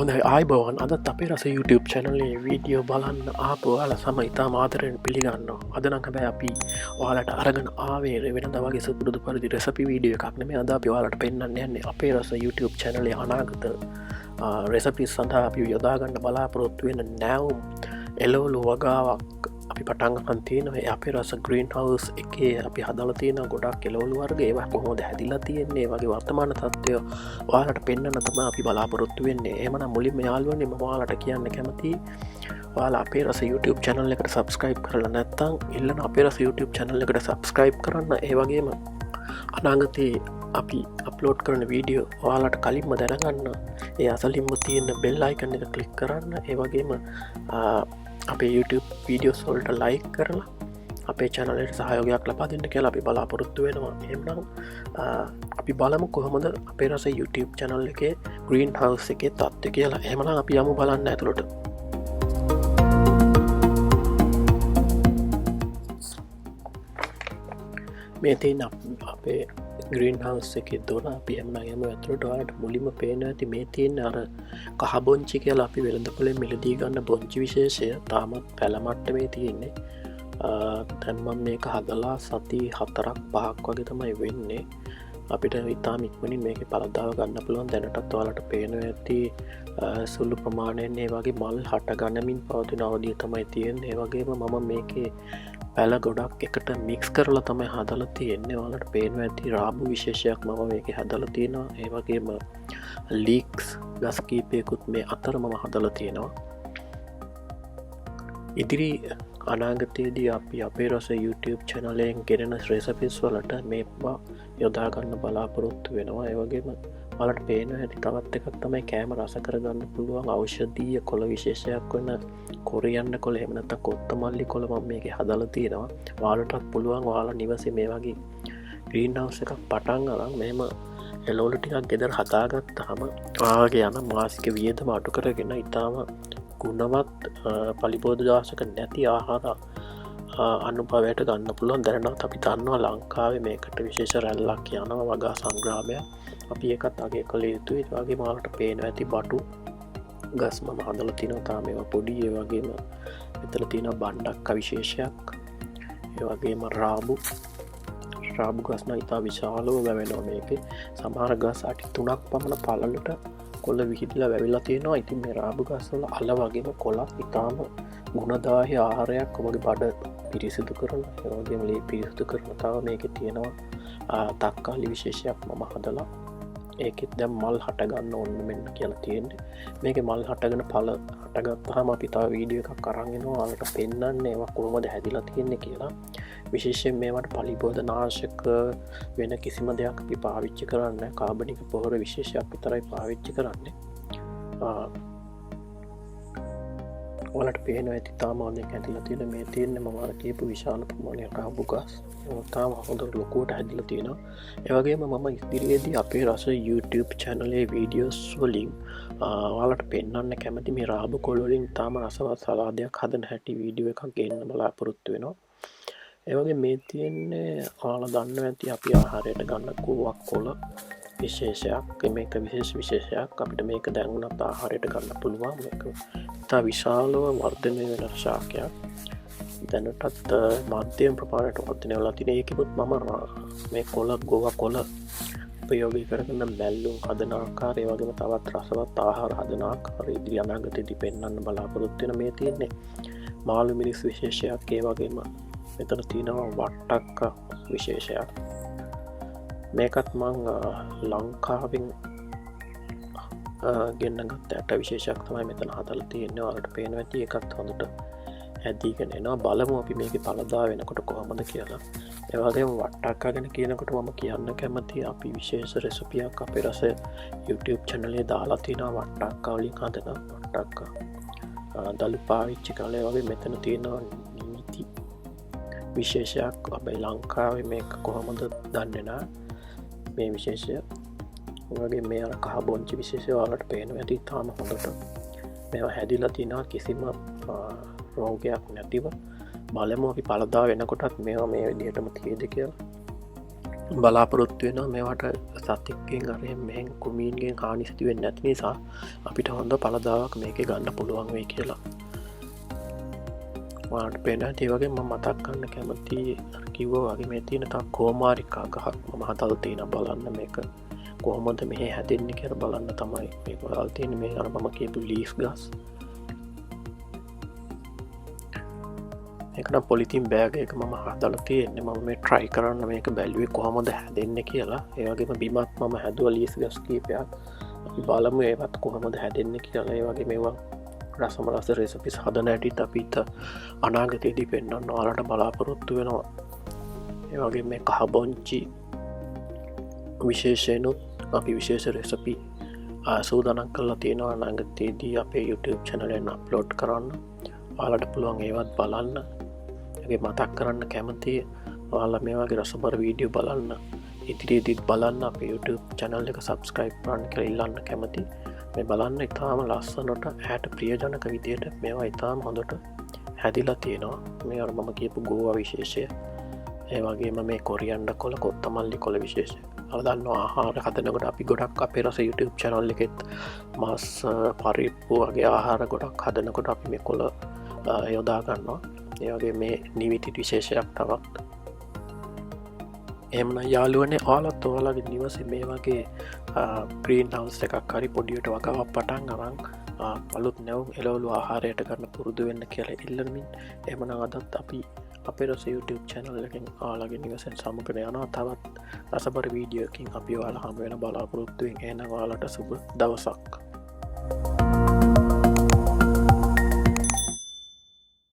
හොඳ ආයිබෝවන් අදත් අපේ රස YouTube චැනලේ වීඩියෝ බලන්න ආපුවාල සම ඉතා මාතරයෙන් පිළිගන්න අදනක බෑ අපි ඔයාලට අරගෙන ආවේ වෙන දවගේ සුපුරුදු පරිදි රෙසපි වීඩියෝ එකක් නෙමේ අද අපි ඔයාලට පෙන්න්න යන්නේ අපේ රස YouTube චැනලේ අනාගත රෙසපිස් සඳහා අපි යොදාගන්න බලාපොරොත්තු වෙන නැවුම් එළවලු වගාවක් අපි පටන්ගකන් තියෙනවා අපේ රස ග්‍රීන් හවස් එකේ අපි හදල තියෙන ගොඩක් එළවලු වර්ග ඒවා කොහොමද හැදිලා තියෙන්නේ වගේ වර්තමාන තත්ත්වය ඔයාලට පෙන්වන්න තමයි අපි බලාපොරොත්තු වෙන්නේ එහෙමනම් මුලින්ම යාළුවනේ මම ඔයාලට කියන්න කැමතියි ඔයාලා අපේ රස YouTube channel එකට subscribe කරලා නැත්නම් ඉල්ලන අපේ රස YouTube channel එකට subscribe කරන්න ඒ වගේම අනාගතයේ අපි අප්ලෝඩ් කරන වීඩියෝ ඔයාලට කලින්ම දැනගන්න ඒ අසලින්ම තියෙන බෙල් අයිකන් එක ක්ලික් කරන්න ඒ වගේම අපේ YouTube වීඩියෝස් වලට ලයික් කරලා අපේ චැනලට සහයෝගයක් ලබා දෙන්න කියලා අපි බලාපොරොත්තු වෙනවා එහෙනම් අපි බලමු කොහොමද අපේ රස YouTube channel එකේ green house එකේ තත්ත්වය කියලා එහෙනම් අපි යමු බලන්න ඇතුළට මේ තියෙන අපේ ග්‍රීන් හවස් එක දොර අපි එමන යම ඇතුළට ඔයාලට මුලින්ම පේන ඇති මේ තියෙන අර කහබොංචි කියලා අපි වෙළඳ පොලේ මිලදී ගන්න බොංචි විශේෂය තාමත් පැළමට්ට මේ තියෙන්නේ තැන්මම් මේක හදලා සති 4-5ක් වගේ තමයි වෙන්නේ අපිට ඉතාම ඉක්මනින් මේක පලදාව ගන්න පුළුවන් දැනටත් ඔයාලට පේන ඇති සුළු ප්‍රමාණයෙන් ඒ වගේ මල් හට ගන්නමින් පවතින අවධිය තමයි තියෙන්නේ ඒ වගේම මම මේකේ පැල ගොඩක් එකට මික්ස් කරලා තමයි හදල තියෙන්නේ වලට පේන ඇති රාබු විශේෂයක් මම මේක හදල තියෙනවා ඒවගේම ලීක්ස් ගස් කීපයකුත් මේ අතර මම හදල තියෙනවා ඉදිරි අනාගතයේදී අපි අපේ රස YouTube චැනලයෙන් ගෙනෙන රෙසපිස් වලට මේවා යොදාගන්න බලාපොරොත්තු වෙනවා ඒවගේම වලට පේන ඇති තවත් එකක් තමයි කෑම රස කරගන්න පුළුවන් ඖෂධීය කොළ විශේෂයක් වන කොරියන්න කොළ එමනත කොත්තමල්ලි කොළම මේක හදල තියෙනවා වාලටත් පුළුවන් වාලා නිවසේ මේ වගේ ග්‍රීන් හවුස් එකක් පටන් අරන් මෙම එළවලු ටිකක් ගෙදර හදාගත්ත හම වාගේ යන මාසික වියදම අඩු කරගෙන ඉතාම ගුණවත් පලිබෝධජාසක නැති ආහාර අනුභවයට ගන්න පුළුවන් දැනනත් අපි දන්නවා ලංකාවේ මේකට විශේෂ රැල්ලක් යනවා වගා සංග්‍රාමය අපි ඒකත් අගේ කළ යුතුයි වගේ මාලට පේන ඇති බටු ගස් මම හදල තිනව තාම ඒවා පොඩි ඒ වගේම මෙතල තියෙන බණ්ඩක් විශේෂයක් ඒවගේම රාබු ගස්න ඉතා විශාලව වැවෙනවා මේක සමහර ගස් අටි 3ක් පමණ පලලට කොල්ල විහිදිලා වැවිලා තියෙනවා ඉතින් මේ රාබු ගස්වල අල වගේම කොලක් ඉතාම ගුණදාහි ආහාරයක් ඔබගේ බඩ පිරිසිදු කරන ඒවගේම ලේ පිරිසිදු කරන තව මේක තියෙනවා තක්කාලි විශේෂයක් මම හදලා ඒකෙත් දැම් මල් හටගන්න ඔන්න මෙන්න කියලා තියෙන්නේ මේක මල් හටගෙන පල හටගත්තාම අපි තව වීඩියෝ එකක් කරන්ගෙනවා අලට පෙන්න්න ඒවා කොහොමද හැදිලා තියෙන්නේ කියලා විශේෂයෙන් මේවට පලිබෝධ නාශක වෙන කිසිම දෙයක් අපි පාවිච්චි කරන්න කාබනික පොහොර විශේෂයක් විතරයි පාවිච්චි කරන්නේ ඔලට පේන ඇති තාමානය ඇතිලා තියෙන මේ තියෙන මවාර කියපු විශාල ප්‍රමාණය රාබු ගස් තාම හොඳ ලොකෝට හැදිල තියෙනවා ඒවගේම මම ඉදිරියේදී අපේ රස YouTube චැනලේ වීඩියෝස් වලින් ඔයාලට පෙන්වන්න කැමති මේ රාබු කොළවලින් තාම රසවත් සලාදයක් හදන හැටි වීඩියෝ එකක් ගන්න බලාපොරොත්තු වෙනවා ඒවගේ මේ තියෙන්නේ ඔයාලා දන්න ඇති අපි ආහාරයට ගන්න කෝවක් කොළ විශේෂයක් මේක විශේෂයක් අපිට මේක දැන්වුණත් ආහාරයට ගන්න පුළුවන් මේක ඉතා විශාලව වර්ධනය වෙන ශාකයක් දැනටත් මධ්‍යම ප්‍රපාණයට වර්ධනය වෙලා තියෙන ඒකෙමුත් මම මේ කොළ ගෝව කොළ උපයෝගී කරගෙන බැල්ලුම් හදන ආකාරය වගේම තවත් රසවත් ආහාර හදන ආකාරය ඉදිරි අනාගතයේදී පෙන්වන්න බලාපොරොත්තු වෙන මේ තියෙන්නේ මාළු මිරිස් විශේෂයක් ඒ වගේම මෙතන තියෙනවා වට්ටක්ක විශේෂයක් මේකත් මං ලංකාවෙන් ගෙන්න්නගත් ඇට විශේෂක් තමයි මෙතන හදල තියෙන්නේ වලට පේන ඇති එකත් හොඳට හැදීගෙන එනවා බලමු අපි මේක පලදා වෙනකොට කොහොමද කියලා ඒවගේ වට්ටක්කා ගැන කියනකොට මම කියන්න කැමති අපි විශේෂ රෙසපියක් අපේ රස YouTube චැනලේ දාලා තියෙනවා වට්ටක්කාවලින් හදන වට්ටක්කා දළු පාවිච්චි කාලය වගේ මෙතන තියෙනවා නිමිති විශේෂයක් අපේ ලංකාවේ මේක කොහොමද දන්නෙනා මේ විශේෂය වගේ මේ අර කහබොංචි විශේෂය වලට පේන ඇති තාම හොඳට මේවා හැදිලා තිනා කිසිම රෝගයක් නැතිව බලමු අපි පලදා වෙනකොටත් මේවා මේ විදිහටම තියෙද කියලා බලාපොරොත්තු වෙන මේවට සතික්කෙන් අරය මෙහෙන් කුමීන්ගෙන් හානි සිතිවෙන් නැති නිසා අපිට හොඳ පලදාවක් මේක ගන්න පුළුවන් වේ කියලා වාට පෙන ඒවගේ මතක් කන්න කැමති කිව්ව වගේ මේ තියෙන තා කෝමාරිකා ගහක් මම හතල් තියෙන බලන්න මේක කොහොමද මෙහ හැදෙන්නේ කර බලන්න තමයි මේ වල් තියෙන මේ අර මම කියපු ලීස් ගස් එකන පොලිතින් බෑග එක මම හදල තියෙන්නේ මම මේ ට්‍රයි කරන්න මේක බැලුවේ කොහොමද හැදෙන්න කියලා ඒවගේම බිමත් මම හැදුව ලීස් ගස් කීපයක් අපි බලමු ඒවත් කොහොමද හැදෙන්න කියලා ඒ වගේ මේවා රසමරස රෙසපිස් හදන ඇටිත් අපිත අනාගතයේදී පෙන්න්න නාලට බලාපොරොත්තු වෙනවා ඒවගේ මේ කහබොංචි විශේෂයනුත් අපි විශේෂ රෙසපි සූදනක් කල්ලා තියෙනවා අනාගතයේදී අපේ YouTube චැනලෙන් අප්ලෝඩ් කරන්න ඔයාලට පුළුවන් ඒවත් බලන්න මතක් කරන්න කැමති ඔයාලා මේ වගේ රසබර වීඩියෝ බලන්න ඉදිරියේදීත් බලන්න අපේ YouTube channel එක subscribe කරන්න කියලා ඉල්ලන්න කැමති මේ බලන්න ඉතාම ලස්සනට ඇයට ප්‍රියජනක විදියට මේවා ඉතාම හොඳට හැදිලා තියෙනවා මේ අර මම කියපු ගෝවා විශේෂය ඒ වගේම මේ කොරියන්ඩ කොළ කොත්තමල්ලි කොළ විශේෂය අදන්න ආහාර හදනකොට අපි ගොඩක් අපේ රස YouTube channel එකෙත් මස් පරිප්පු වගේ ආහාර ගොඩක් හදනකොට අපි මේ කොළ යොදා ගන්නවා ඒවගේ මේ නිවිති විශේෂයක් තවත් එමන යාලුවනේ ඕලත් ඔයාලගේ නිවස මේ වගේ ප්‍රීන් හවස් එකක් හරි පොඩියට වකාවක් පටන් අරං පලුත් නැවුම් එලවලු ආහාරයට කරන්න පුරුදු වෙන්න කියලා ඉල්ලමින් එමන අදත් අපි අපේ රස YouTube channel එකෙන් ආලගේ නිවසෙන් සමුකන යනවා තවත් රසබර වීඩියෝකින් අපි ඔයාලා හම වෙන බලාපොරොත්තුවෙන් එන ඔයාලට සුබ දවසක්